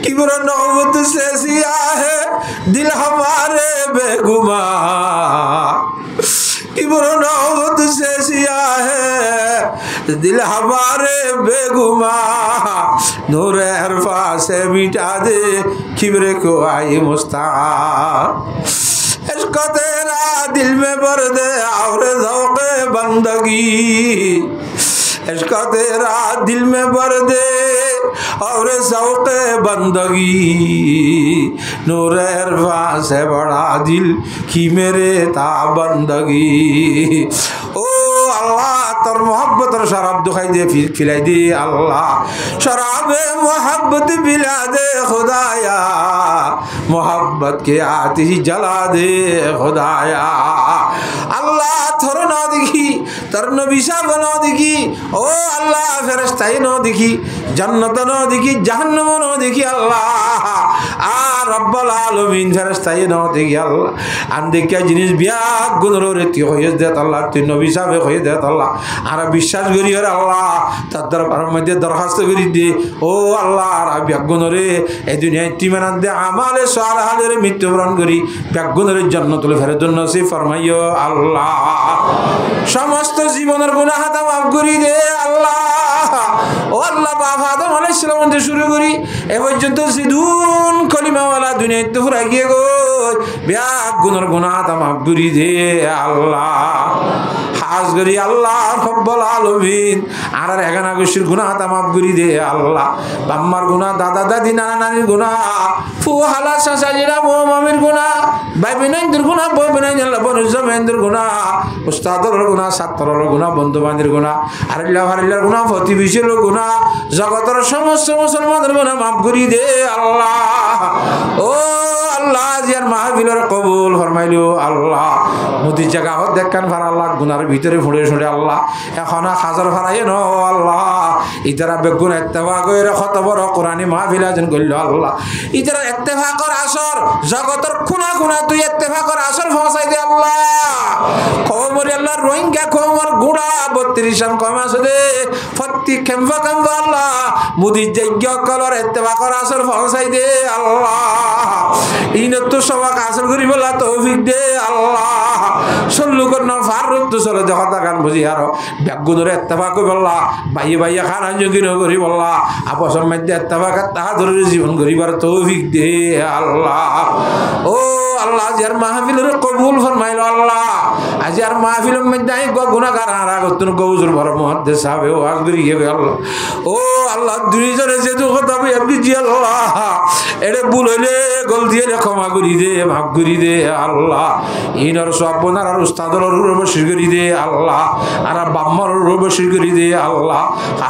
किब्र नौबत से सिया है दिल हमारे बेगुमा किब्र नौबत से सिया है दिल हमारे बेगुमा नूर अरफा से मिटा दे किब्र को आई मुस्ताक इश्क तेरा दिल में भर दे और ज़ौक़े बंदगी इश्क तेरा दिल में भर दे और ज़ौक़े बंदगी नूर अरफा से बड़ा दिल की मेरे ता बंदगी ओ अल्लाह तर मोहब्बत और शराब दुखाई दे पिलाई दे अल्लाह शराब मोहब्बत पिला दे खुदाया मोहब्बत के आतिश जला दे खुदाया अल्लाह थोड़ा ना दिखी तर नबीसा बना दिखी ओ अल्लाह फरिश्ताई ना दिखी जन्नत ना दिखी जहन्नम ना दिखी अल्लाह आ रब्बुल आलमीन फरिश्ताई ना दिखी अल्लाह अंदे क्या जिनिस बिया गुनरो रेती होय दे अल्लाह तु नबीसा बे होय दे अल्लाह आरा विश्वास करी और अल्लाह तदर पर मध्य दरखास्त करी दे ओ अल्लाह आरा बिया गुनरे ए दुनिया तिमान दे আমালে সালাহালের মৃত্যুবরণ করি ব্যাগুনের জান্নাতুল ফেরদৌস নসিব ফরমাইও আল্লাহ সমস্ত জীবনের গুনাহ তা মাফ করি দে আল্লাহ ও আল্লাহ বাবা আদম আলাইহিস সালাম থেকে শুরু করি এ পর্যন্ত সিদুন কলিমাওয়ালা দুনিয়াতে ফুরাই গিয়ে গো ব্যাগুনের গুনাহ তা মাফ করি দে আল্লাহ হাজ করি আল্লাহ রব্বুল আলামিন আর এগানা গোষ্ঠীর গুনাহ তা মাফ করি দে আল্লাহ বাম্মার গুনাহ দাদা দাদি নানা নানির গুনাহ ফু হালা সাসাজিরা মামির গুনাহ ভাই বোনের গুনাহ বই বোনের বনুজমেন্দ্র গুনাহ উস্তাদের গুনাহ ছাত্রর গুনাহ বন্ধু বান্ধবের গুনাহ আল্লাহ আল্লাহর গুনাহ প্রতিবেশীর গুনাহ জগতের সমস্ত মুসলমানদের গুনাহ মাফ করি দে আল্লাহ ও আল্লাহ জিয়ার মাহফিলের কবুল ফরমাইলো আল্লাহ মুদি জায়গা হত দেখান ফার আল্লাহ গুনার ভিতরে ফুড়ে ফুড়ে আল্লাহ এখন হাজার ফারাই ন আল্লাহ ইতারা বেগুন ইত্তেফা কইরা কত বড় কোরআনি মাহফিল আয়োজন করলো আল্লাহ ইতারা ইত্তেফাকর আসর জগতের খুনা খুনা তুই ইত্তেফাকর আসর পৌঁছাই দে আল্লাহ কওমরি আল্লাহ রোহিঙ্গা কওমর গুড়া 32 আন কম আছে দে ফত্তি কেমবা কেমবা আল্লাহ মুদি জায়গা কলর ইত্তেফাকর আসর পৌঁছাই দে আল্লাহ ইনত সবাক আসর করি বলা তৌফিক দে আল্লাহ সল্লু করনা ফারুক তো চলে দেখা গান বুঝি আর ব্যাগুদরে ইত্তেফাক বল্লা ভাই ভাইয়া খানা যোগিন করি বল্লা আপসর মধ্যে ইত্তেফাক তাহাদুর জীবন করিবার তৌফিক দে আল্লাহ ও আল্লাহ যার মাহফিলের কবুল ফরমাইলো আল্লাহ আজার মাহফিলের মধ্যে আই গুনাহগার হারা গতুন গৌজুর বড় মুহাদ্দিস সাহেব ও আগরি গেবে আল্লাহ ও আল্লাহ দুইজনে যে তো কথা বই আপনি জি আল্লাহ এড়ে ভুল হইলে গলতি হইলে ক্ষমা করি দে মাফ করি দে আল্লাহ ইনর সব বোনার আর উস্তাদর বশির করি দে আল্লাহ আর বাম্মার বশির করি দে আল্লাহ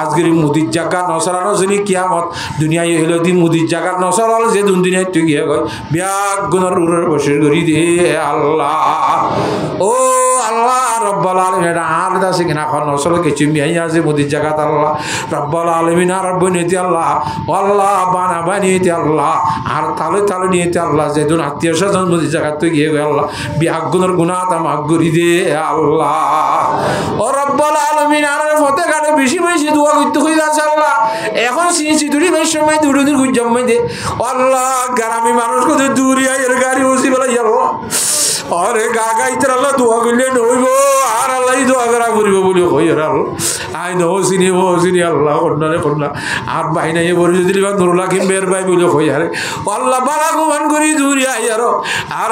আজগরি মুদির জায়গা নসরানো জনি কিয়ামত দুনিয়ায় হইলো দিন মুদির জায়গা নসরাল যে দুনিয়ায় তুই গিয়ে গয় ব্যাগ গুনার বশির করি দে আল্লাহ ও আল্লাহ রব্বুল আলামিন আর দাসে কিনা খন নসল কিছু মিয়াই আছে মুদির জায়গা আল্লাহ রব্বুল আলামিন আর বনিতে আল্লাহ আল্লাহ বানা বানিতে আল্লাহ আর তালে তালে নিতে আল্লাহ যে দুন আত্মীয় স্বজন মুদির জায়গা তুই গিয়ে গয় আল্লাহ ব্যাগ গুনার গুনাহ তা মাফ করি দে আল্লাহ ও রব্বুল আলামিন আর ফতে গানে বেশি বেশি দোয়া করতে কইরা আছে আল্লাহ এখন সিনসি দুরি বেশ সময় দুড়ি দুড়ি গুজ জম্মাই দে আল্লাহ গ্রামী মানুষ কত দূরে আইর গাড়ি ওসি বলা আল্লাহ আরে গাগা ইতরা আল্লাহ দোয়া করলে নইব আর আল্লাহ দোয়া করা করিব বলি কই আর আই নো সিনি আল্লাহ কন্নারে কন্না আর বাইনা এ বলি যদি নুরুল্লাহ কিম বের ভাই বলি কই আরে আল্লাহ বালা গুমান করি দূরে আই আর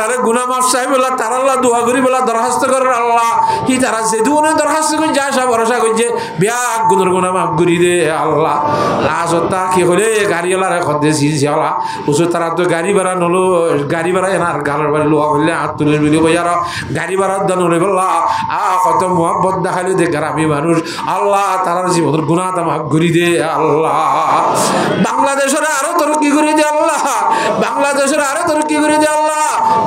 আরে গুনাহ মাফ সাহেব আল্লাহ তার আল্লাহ দোয়া করি বলা দরখাস্ত করেন আল্লাহ কি তারা যে দুনে দরখাস্ত কই যা সব ভরসা কইছে ব্যাগ গুনার গুনাহ মাফ করি দে আল্লাহ লাজতা কি হলে গাড়িওয়ালা রে খদে সিনছি আল্লাহ ওসু তারা তো গাড়ি ভাড়া নলো গাড়ি ভাড়া এনার গালের বাড়ি লোয়া হইলে হাত তুলে বলি কই আর গাড়ি ভাড়ার দান রে বল্লা কত মোহাব্বত দেখাইলে দে গ্রামী মানুষ আল্লাহ তারার জীবনের গুনাহ তা মাফ করি দে আল্লাহ বাংলাদেশের আরো তরক্কি করে দে আল্লাহ বাংলাদেশের আরো তরক্কি করে দে আল্লাহ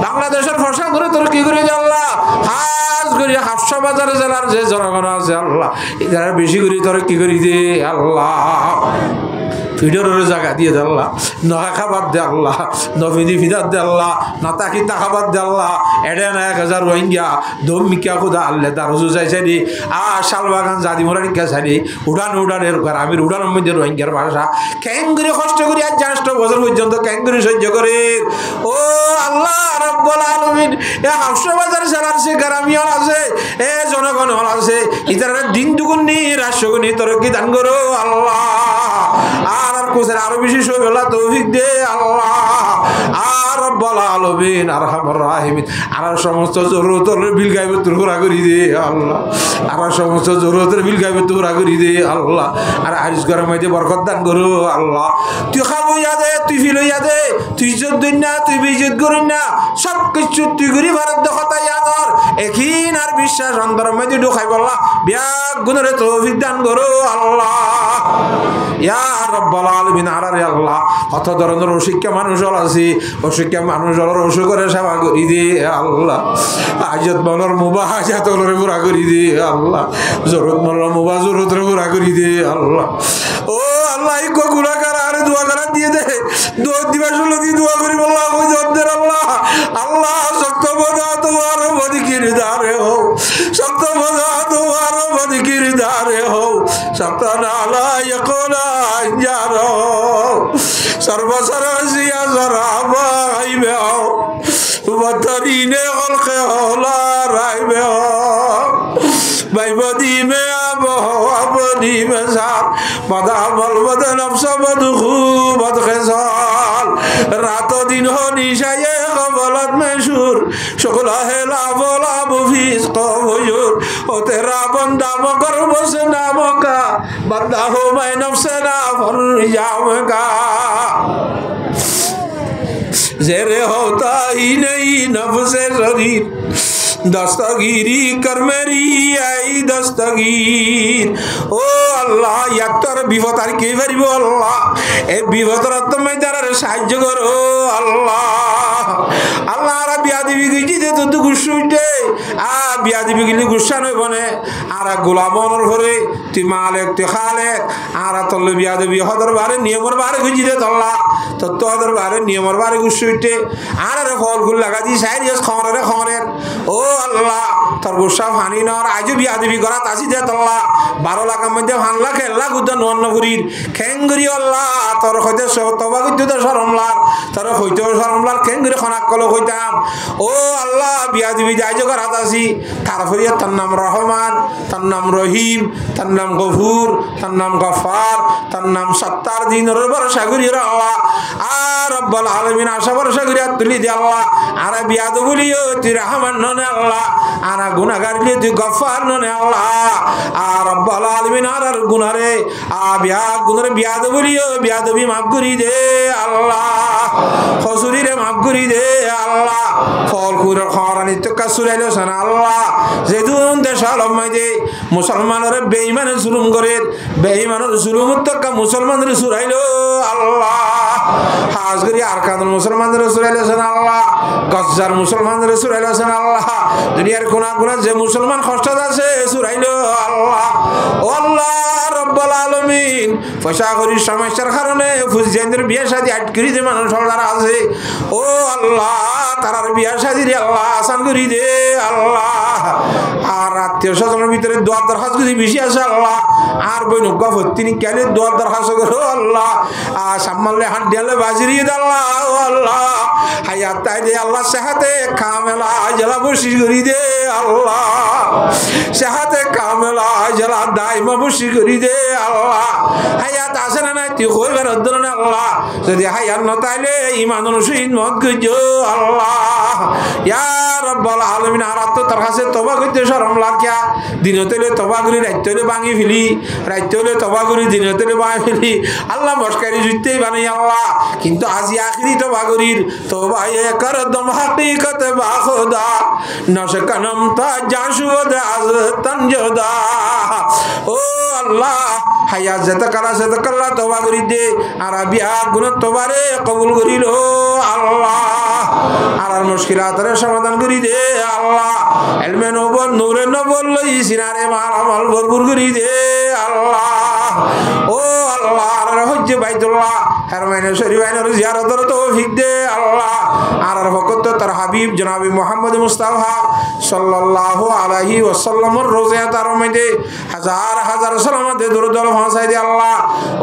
বাংলাদেশের ভাষা ধরে তরক্কি করে দে আল্লাহ খাস করে হাফসা বাজার জেলার যে জনগণ আছে আল্লাহ এরা বেশি করে তরক্কি করে দে আল্লাহ ফিডরের জায়গা দিয়ে দে আল্লাহ, নখা খাবার দে আল্লাহ, নফিদি ফিদার দে আল্লাহ, নাতাকি তাকাবার দে আল্লাহ, এডে না 1000 রোহিঙ্গা দম মিকা খুদা আল্লাহ দারুজু যাইছে রে শালবাগান জাদি মোরা রিকা সারি উড়ানের ঘর আমি উড়ানের মধ্যে রোহিঙ্গার ভাষা ক্যাঙ্গুরি কষ্ট করি আজ 4 বছর পর্যন্ত ক্যাঙ্গুরি সহ্য করে। ও আল্লাহ রাব্বুল আলামিন, এ হাফসা বাজার সারার সে গ্রামীণ আছে, এ জনগণ আছে, ইতারা দিন দুগুনি রাষ্ট্রগুনি তরকি দান করো আল্লাহ। আর কোসের আরো বেশি সবেলা তৌফিক দে আল্লাহ। আর রব্বুল আলামিন আরহামুর রাহিমিন, আর সমস্ত জরুরতের বিল গাইবে তোর পুরা করি দে আল্লাহ। আর সমস্ত জরুরতের বিল গাইবে তোর পুরা করি দে আল্লাহ। আর আরিস ঘরের মধ্যে বরকত দান করো আল্লাহ। তুই খাবো দে, তুই ফিলইয়া দে, তুই ইজ্জত দিন না, তুই বিজ্জত করিস না, সব কিছু তুই করি ভারত দেখাতাই আমার এখিন আর বিশ্বাস অন্তরের মধ্যে ঢুকাই বললা বিয়াক গুণরে তৌফিক দান করো আল্লাহ। ইয়া রাব্বুল আলামিন, আরে আল্লাহ কত ধরনের অশিক্ষা মানুষ আছে, অশিক্ষা মানুষ অসুখ করে সেবা করি দে আল্লাহ। হাজত মনের মুবা হাজাতরে পুরা করি দে আল্লাহ, জরুরত মনের মুবা জরুরতরে পুরা করি দে আল্লাহ। ও আল্লাহ এই গুণাগার আরে দোয়া করা দিয়ে দে, দোয়া দিবস লোক দোয়া করি বললাম ওই জব্দের আল্লাহ। আল্লাহ শক্ত বোঝা তোমার বদি কিরদারে হো, শক্ত বোঝা তোমার বদি কিরদারে হো, শক্ত নালা ইকোলা জার সর্বসর জিয়া জরা বাইবে হো, বতরিনে হলকে হলা রাইবে হো, বাইবদি মে আবো আপনি মে সার মদা বলবদ নফস বদখু বদখসাল, রাত দিন হো নিশায়ে কবলত মেশুর, শুকলা হেলা বলা বুফিস কবুর, ও তেরা বন্দা মকর বস নামকা, বন্দা হো मैं नफ्से ना फर जाऊंगा, जेरे होता ही नहीं नफ्से शरीर, दस्तगीरी कर मेरी आई दस्तगीर। ও আল্লাহ একটার বিপদ আর কে পারিব আল্লাহ, এই বিপদের তুমি যারা সাহায্য করো আল্লাহ। আল্লাহ আর বিয়া দিবি গিয়ে দে তো গুসুইতে আ বিয়া দিবি গিয়ে গুসা নয় বনে আর গোলামনের ঘরে তুই মালেক তুই খালেক আর তোর বিয়া দিবি হদর বারে নিয়মর বারে গুজি দে তল্লা তো তোদের বারে নিয়মর বারে গুসুইতে আর ফল গুল লাগা দি সাইরিয়াস খমরের ও আল্লাহ তোর গুসা ফানি নর আজও বিয়া দিবি গরাত আসি দে তল্লা 12 লাখ মধ্যে 1 লাখ 1 লাখ উদ্দা নন্ন ঘুরির খেঙ্গুরি আল্লাহ তোর হইতে তবা করতে তো শরমলার তোর হইতেও শরমলার খেঙ্গুরি খনাক কল হইতাম ও আল্লাহ বিয়া দিবি যাই যে গরাত আসি তারপরে তার নাম রহমান তার নাম রহিম তার নাম গফুর তার নাম গফার তার নাম সত্তার দিনের ভরসা করি আল্লাহ আর রব্বুল আলামিন আশা ভরসা করি তুলি দে আল্লাহ আর বিয়া দো বলিও তুই রহমান ননে আল্লাহ আর গুনাহগার লিয়ে তুই গফার ননে আল্লাহ আর রব্বুল আলামিন আর গুনারে বিয়া গুনারে বিয়া দো বলিও বিয়া দবি মাফ করি দে আল্লাহ খসুরি রে মাফ করি দে আল্লাহ ফল কুরের খরানি তো কাসুরাইলো সানা আল্লাহ যেদুন দেশাল মাইদে মুসলমানের বেঈমানের জুলুম করে বেঈমানের জুলুম তো মুসলমানের সুরাইলো আল্লাহ হাজগরি আরকানুল মুসলমানের সুরাইলো সানা আল্লাহ গজ্জার মুসলমানের সুরাইলো সানা আল্লাহ দুনিয়ার কোনা কোনা যে মুসলমান কষ্ট আছে সুরাইলো আল্লাহ ও আল্লাহ রব্বুল আলামিন পয়সা করি সমস্যার কারণে ফুজিয়ানদের বিয়ে শাদী আটকরি যে মানুষ যারা আছে ও আল্লাহ তারার বিয়ে শাদী রে আল্লাহ আসান করি দে আল্লাহ আর আত্মীয় স্বজনের ভিতরে দোয়ার দরখাস্ত যদি বেশি আছে আল্লাহ আর বই নৌকা ভর্তি নি কেন দোয়ার দরখাস্ত করো আল্লাহ আর সামালে হাত দিয়ালে বাজিরিয়ে দে আল্লাহ ও আল্লাহ হায়াত তাই দে আল্লাহ সেহাতে কামেলা জেলা বসি করি দে আল্লাহ সেহাতে কামেলা জেলা দাইমা বসি করি দে আল্লাহ হায়াত আসে না নাই তুই কইবার ধরনে আল্লাহ যদি হায়াত নতাইলে ইমানুল শহীদ মত গজো আল্লাহ ইয়া রব্বুল আলামিন আর তো তার কাছে তওবা করতে শরম লাগিয়া দিনতেলে তওবা করি রাইতেলে ভাঙি ফেলি রাইতেলে তওবা করি দিনতেলে ভাঙি ফেলি আল্লাহ মস্কারি জুইতেই বানাই আল্লাহ কিন্তু আজি আখিরি তওবা করির তওবা এ কর দম হাকিকত বা খোদা নশকনম তা জাশুদ আজ তনজদা ও আল্লাহ হায়াত যেতে কালা সেতে কালা তওবা করি দে আর বিয়া গুণ তওবারে কবুল করিল আল্লাহ আর মুশকিলাতের সমাধান করি দে আল্লাহ ইলমে নবুয়ত নূরে নবুয়ত লই সিনারে মাল আমল ভরপুর করি দে আল্লাহ ও আল্লাহ আর হজ্জে বাইতুল্লাহ হারমাইনে শরীফাইনের জিয়ারতের তৌফিক দে আল্লাহ আর ভক্ত তার হাবিব জনাবি মুহাম্মদ মুস্তাফা সাল্লাল্লাহু আলাইহি ওয়াসাল্লামের রোজা তার মধ্যে হাজার হাজার সালামত দরুদ পৌঁছাই দে আল্লাহ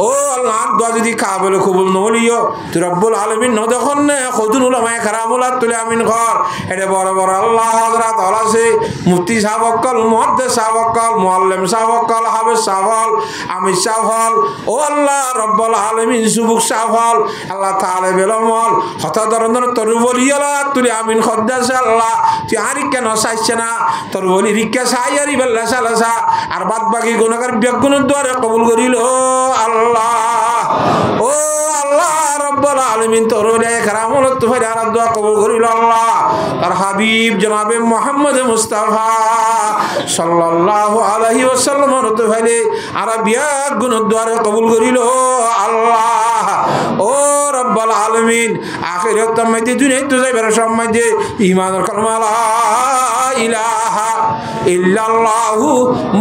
ও আল্লাহ দোয়া যদি কাবিল কবুল নলিও তুই রব্বুল আলামিন ন দেখুন খুদুন উলামায়ে কেরামুল্লাহ তুলে আমিন ঘর এটা বড় বড় আল্লাহ হযরত আলাসে মুফতি সাহেব অকল মুহাদ্দিস সাহেব অকল মুআল্লিম সাহেব অকল হাফেজ সাহেব আমির সাহেব ও আল্লাহ রব্বুল আলামিন সুবুক সাহেব আল্লাহ তাআলা বেলমল হতা ধরনের তোর বলিয়ালা তুলে আমিন খদ্দাস আল্লাহ তুই আরি কেন চাইছে না তোর বলি রিক্কা সাইয়ারি বেল্লা সালাসা আর বাদ বাকি গুনাহগার বেগুনের দ্বারে কবুল করিল আল্লাহ ও আল্লাহ রব্বুল আলামিন তোর ওলিয়ে কেরামুল তুফারি আর দোয়া কবুল করিল আল্লাহ আর হাবিব জনাবে মুহাম্মদ মুস্তাফা সাল্লাল্লাহু আলাইহি ওয়াসাল্লাম তুফারি আর বিয়াক গুনাহ দ্বারে কবুল করিল আল্লাহ ও রব্বুল আলামিন আখিরাত মধ্যে দুনিয়া তো যাইবার সম্মানে ঈমানের কালমা লা ইলাহা ইল্লাল্লাহু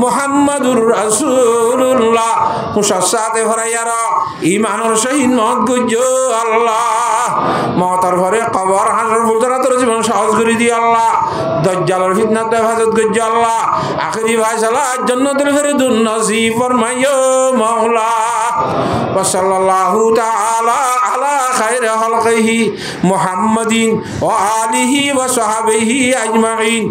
মুহাম্মাদুর রাসূলুল্লাহ মুসাসাতে ভরাইয়ারা ঈমানের শহীদ মত গুজো আল্লাহ মওতার ঘরে কবর হাসর ফুলতরাতের জীবন সহজ করে দি আল্লাহ দাজ্জালের ফিতনা থেকে হেফাজত করজো আল্লাহ আখিরি ফায়সালা জান্নাতুল ফিরদাউস নসিব ফরমাইয়ো মাওলা ওয়া সাল্লাল্লাহু তাআলা আলা খায়রি খালকিহি মুহাম্মাদিন ওয়া আলিহি ওয়া সাহবিহি আজমাইন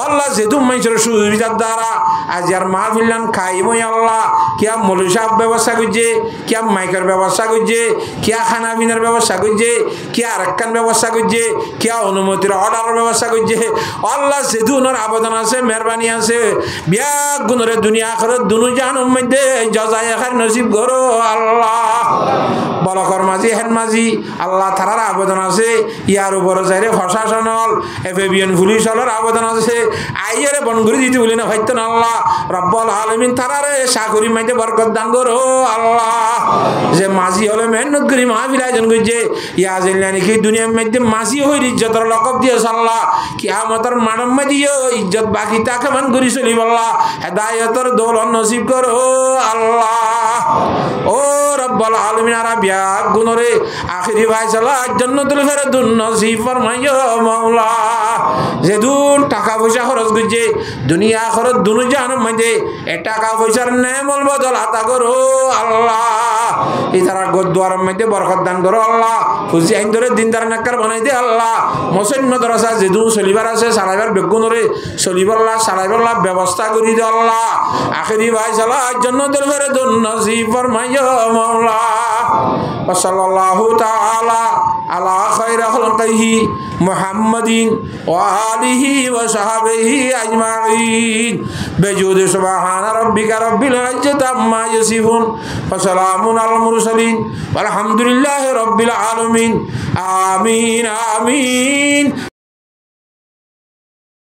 আল্লাহ যেদুম মাইসের সুবিধার দ্বারা আজকের মাহফিলান কায়েম হয় আল্লাহ কিয়া মৌলভী সাহেব ব্যবস্থা করছে কিয়া মাইকের ব্যবস্থা করছে কিয়া খানা পিনার ব্যবস্থা করছে কিয়া আরেকখান ব্যবস্থা করছে কিয়া অনুমতির অর্ডারের ব্যবস্থা করছে আল্লাহ যেদুনের আবেদন আছে মেহরবানি আছে বিয়া গুণরে দুনিয়া আখিরাত দুনু জাহান্নাম মধ্যে জাযায়ে খায়র নসিব করো আল্লাহ বলকর মাঝি হেন মাঝি আল্লাহ তারার আবেদন আছে ইয়ার উপরে যাইরে প্রশাসন হল এফবিএন পুলিশ হলের আবেদন আছে আইয়ারে বনগুরি দিতে বলি না ভাইতো না আল্লাহ রব্বুল আলামিন তারারে চাকরি মাইতে বরকত দান করো আল্লাহ যে মাঝি হলে মেহনত করি মাহফিল আয়োজন করছে ইয়া জানলা নাকি দুনিয়ার মধ্যে মাঝি হইর ইজ্জতের লকব দিয়েছে আল্লাহ কিয়ামতের মানব দিও ইজ্জত বাকি তাকে মান করি চলিব আল্লাহ হেদায়েতের দৌলত নসিব করো আল্লাহ ও রব্বুল আলামিন আর বিয়া গুণরে আখিরি ফায়সালা জান্নাতুল ফিরদাউস নসিব ফরমাইয়ো মাওলা যেদুন টাকা পয়সা খরচ করছে দুনিয়া আখিরাত দুনু জাহান্নাম মধ্যে এ টাকা পয়সার নেমল বদল আতা করো আল্লাহ ইতারা গদ্দারের মধ্যে বরকত দান করো আল্লাহ খুশি আইন ধরে দিনদার নাকার বানাই দে আল্লাহ মুসলিম মাদ্রাসা যেদুন চলিবার আছে সালাইবার বেগুনরে চলিবার সালাইবার ব্যবস্থা করি দে আল্লাহ আখিরি ফায়সালা জান্নাতুল ফিরদাউস নসিব ফরমাইয়ো মাওলা ওয়া সাল্লাল্লাহু তাআলা আলা খায়রি খালকিহি মুহাম্মাদিন ওয়া আলিহি ওয়া সাহবিহি আজমাইন বিজুদি সুবহান রাব্বিকা রাব্বিল ইজ্জাতি আম্মা ইয়াসিফুন ওয়া সালামুন আলাল মুরসালিন ওয়ালহামদুলিল্লাহি রাব্বিল আলামিন আমিন আমিন।